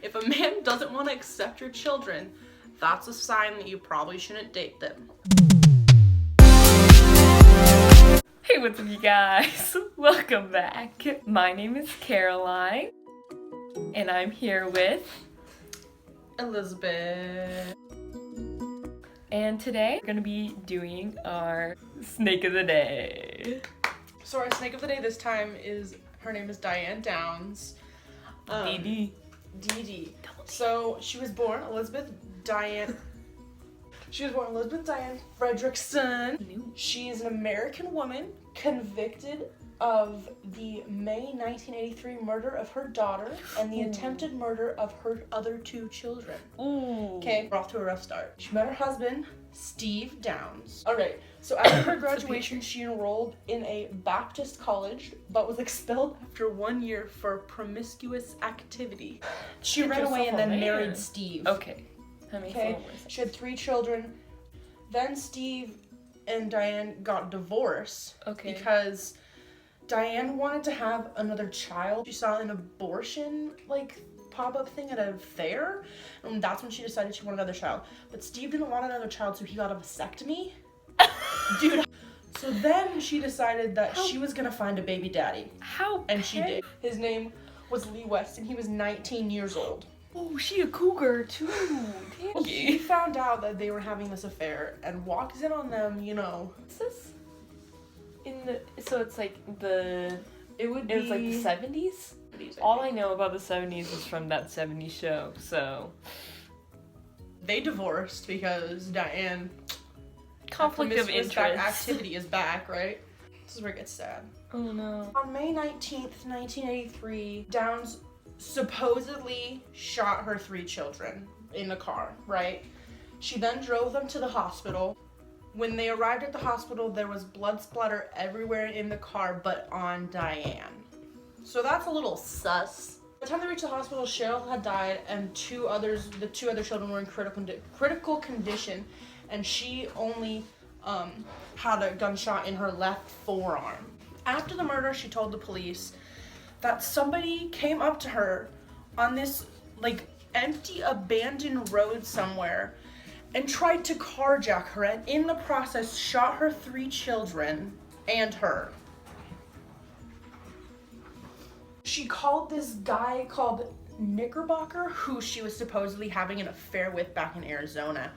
If a man doesn't want to accept your children, that's a sign that you probably shouldn't date them. Hey, what's up, you guys? Welcome back. My name is Caroline, and I'm here with Elizabeth. And today we're gonna be doing our snake of the day. So our snake of the day this time her name is Diane Downs. Dee Dee. So she was born Elizabeth Diane Fredrickson. She is an American woman convicted of the May 1983 murder of her daughter and the attempted murder of her other two children. Ooh. Okay, we're off to a rough start. She met her husband, Steve Downs. Alright, so after her graduation, she enrolled in a Baptist college, but was expelled after 1 year for promiscuous activity. She ran away and then married Steve. Okay. That makes a little more sense. She had 3 children. Then Steve and Diane got divorced. Okay. Because Diane wanted to have another child. She saw an abortion pop-up thing at a fair, and that's when she decided she wanted another child. But Steve didn't want another child, so he got a vasectomy. Dude. So then she decided that she was gonna find a baby daddy. And she did. His name was Lee West, and he was 19 years old. Oh, she a cougar too. Well, he found out that they were having this affair and walks in on them, What's this? So it's like It was like the 70s? All I know about the 70s is from that 70s show, so. They divorced because Diane. Conflict of interest. Activity is back, right? This is where it gets sad. Oh no. On May 19th, 1983, Downs supposedly shot her 3 children in the car, right? She then drove them to the hospital. When they arrived at the hospital, there was blood splatter everywhere in the car but on Diane. So that's a little sus. By the time they reached the hospital, Cheryl had died and the 2 other children were in critical condition, and she only had a gunshot in her left forearm. After the murder, she told the police that somebody came up to her on this empty abandoned road somewhere and tried to carjack her, and in the process shot her 3 children and her. She called this guy called Knickerbocker, who she was supposedly having an affair with back in Arizona.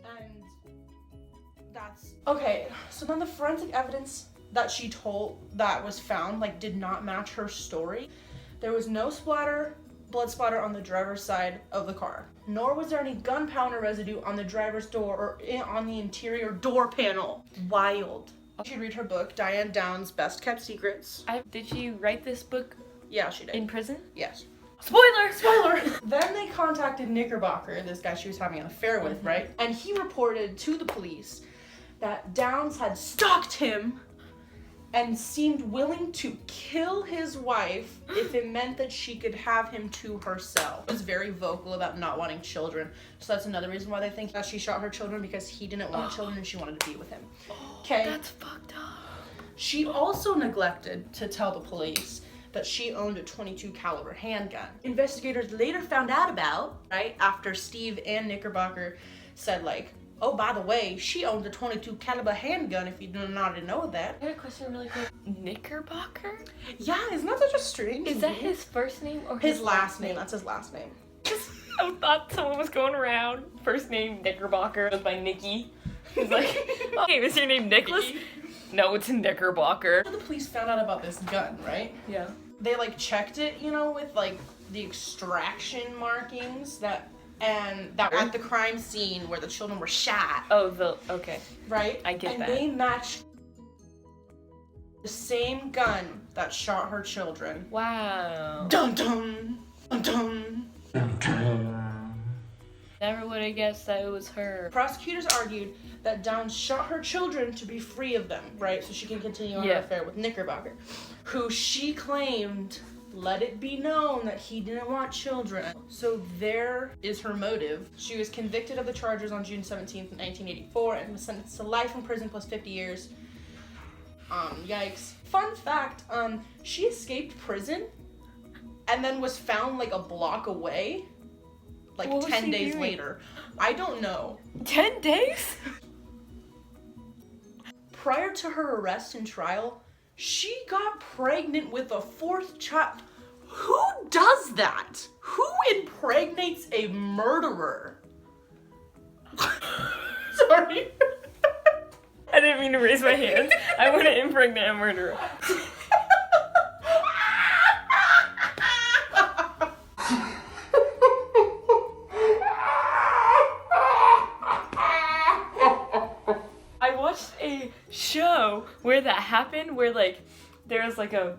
And that's okay. So then the forensic evidence that she told that was found did not match her story. There was no blood splatter on the driver's side of the car, nor was there any gunpowder residue on the driver's door or on the interior door panel. Wild. You should read her book, Diane Downs' Best Kept Secrets. Did she write this book? Yeah, she did. In prison? Yes. Spoiler! Then they contacted Knickerbocker, this guy she was having an affair with, right? And he reported to the police that Downs had stalked him and seemed willing to kill his wife if it meant that she could have him to herself. He was very vocal about not wanting children, so that's another reason why they think that she shot her children, because he didn't want children and she wanted to be with him. Okay. That's fucked up. She also neglected to tell the police that she owned a .22 caliber handgun. Investigators later found out about, right, after Steve and Knickerbocker said oh, by the way, she owns a .22 caliber handgun, if you do not know that. I had a question really quick. Knickerbocker? Yeah, isn't that such a strange Is that his first name or his last name? That's his last name. I thought someone was going around. First name Knickerbocker, goes by Nikki. He's like, hey, is your name Nicholas? No, it's Knickerbocker. The police found out about this gun, right? Yeah. They checked it, with the extraction markings that were at the crime scene where the children were shot. Oh, okay. Right? I get that. And they matched the same gun that shot her children. Wow. Dun dun! Dun dun! Dun dun! Never would have guessed that it was her. Prosecutors argued that Downs shot her children to be free of them, right? So she can continue on her affair with Knickerbocker, who she claimed let it be known that he didn't want children. So there is her motive. She was convicted of the charges on June 17th, 1984 and was sentenced to life in prison plus 50 years. Yikes. Fun fact, she escaped prison and then was found like a block away, like What was 10 she days doing? later. I don't know. 10 days? Prior to her arrest and trial, she got pregnant with a 4th child. Who does that? Who impregnates a murderer? Sorry. I didn't mean to raise my hands. I want to impregnate a murderer. I watched a show where that happened, where like there was like a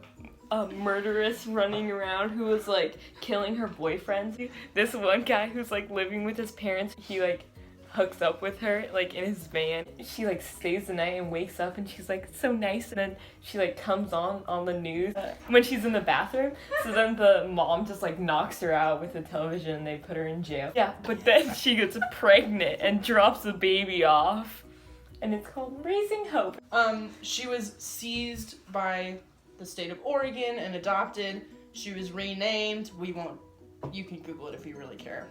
murderess running around who was like killing her boyfriends. This one guy who's like living with his parents, he like hooks up with her like in his van. She like stays the night and wakes up and she's like so nice, and then she like comes on the news when she's in the bathroom. So then the mom just like knocks her out with the television and they put her in jail. Yeah, but then she gets pregnant and drops the baby off, and it's called Raising Hope. She was seized by the state of Oregon and adopted. She was renamed. You can Google it if you really care.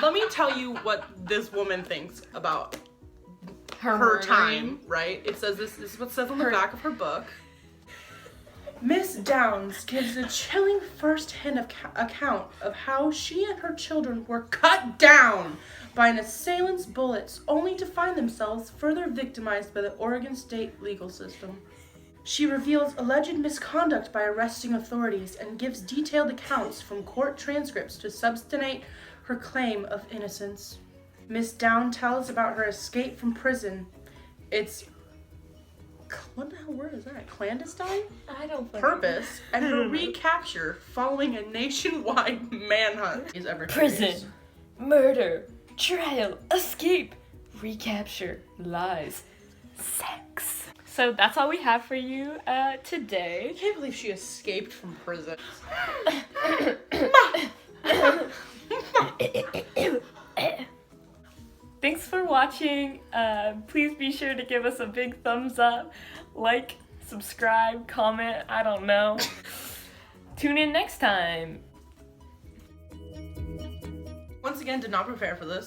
Let me tell you what this woman thinks about her time, right? It says this is what it says on the back of her book. Miss Downs gives a chilling first-hand account of how she and her children were cut down by an assailant's bullets, only to find themselves further victimized by the Oregon state legal system. She reveals alleged misconduct by arresting authorities and gives detailed accounts from court transcripts to substantiate her claim of innocence. Miss Down tells about her escape from prison. It's what the hell word is that? Clandestine? I don't Purpose and her recapture following a nationwide manhunt. Is ever Prison, murder, trial, escape, recapture, lies, sex. So that's all we have for you today. I can't believe she escaped from prison. Thanks for watching. Please be sure to give us a big thumbs up, like, subscribe, comment, I don't know. Tune in next time. Once again, did not prepare for this.